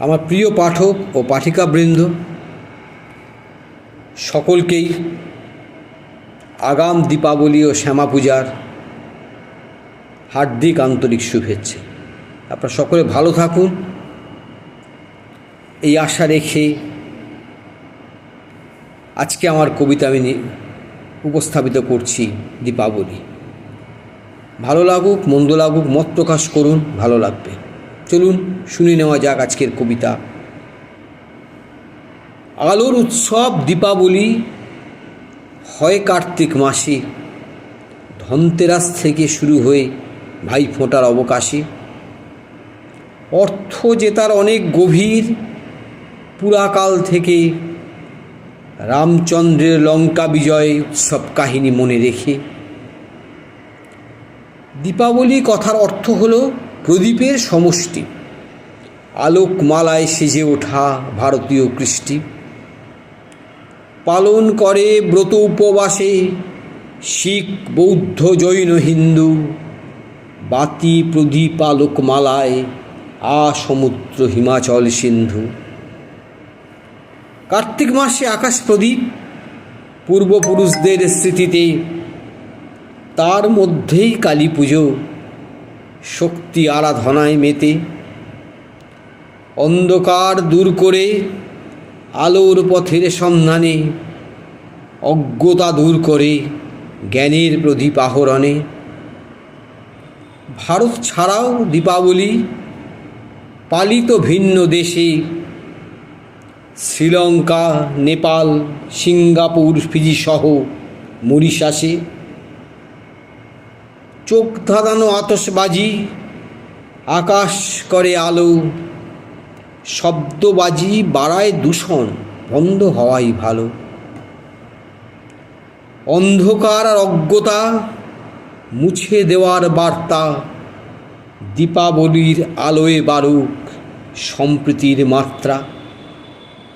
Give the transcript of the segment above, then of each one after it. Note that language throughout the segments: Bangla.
আমার প্রিয় পাঠক ও পাঠিকাবৃন্দ সকলকেই আগাম দীপাবলি ও শ্যামা পূজার হার্দিক আন্তরিক শুভেচ্ছা। আপনারা সকলে ভালো থাকুন এই আশা রেখে আজকে আমার কবিতা আমি উপস্থাপিত করছি। দীপাবলি ভালো লাগুক মন্দ লাগুক মত প্রকাশ করুন, ভালো লাগবে। চলুন শুনে নেওয়া যাক আজকের কবিতা। আলোর উৎসব দীপাবলি হয় কার্তিক মাসে, ধনতেরাস থেকে শুরু হয়ে ভাইফোঁটার অবকাশে। অর্থ যে তার অনেক গভীর, পুরাকাল থেকে রামচন্দ্রের লঙ্কা বিজয় উৎসব কাহিনী মনে রেখে। দীপাবলি কথার অর্থ হলো প্রদীপের সমষ্টি, আলোকমালায় সেজে ওঠা ভারতীয় কৃষ্টি। পালন করে ব্রত উপবাসে শিখ বৌদ্ধ জৈন হিন্দু, বাতি প্রদীপ আলোকমালায় সমুদ্র হিমাচল সিন্ধু। কার্তিক মাসে আকাশ প্রদীপ পূর্বপুরুষদের স্মৃতিতে, তার মধ্যেই কালী পুজো শক্তি আরাধনায় মেতে। অন্ধকার দূর করে আলোর পথের সন্ধানে, অজ্ঞতা দূর করে জ্ঞানের প্রদীপ আহরণে। ভারত ছাড়াও দীপাবলি পালিত ভিন্ন দেশে, শ্রীলঙ্কা, নেপাল, সিঙ্গাপুর, ফিজি সহ মরিশাসে। চোখ ধাঁধানো আতশবাজি আকাশ করে আলো, শব্দবাজি বাড়ায় দূষণ বন্ধ হওয়াই ভালো। অন্ধকার আর অজ্ঞতা মুছে দেওয়ার বার্তা, দীপাবলির আলোয় বাড়ুক সম্প্রীতির মাত্রা।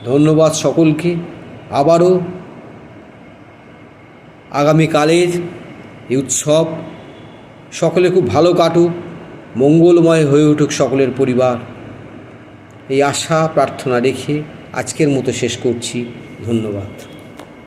ধন্যবাদ সকলকে। আবারও আগামীকালের এই উৎসব সকলে খুব ভালো কাটুক, মঙ্গলময় হয়ে উঠুক সকলের পরিবার, এই আশা প্রার্থনা রেখে আজকের মতো শেষ করছি। ধন্যবাদ।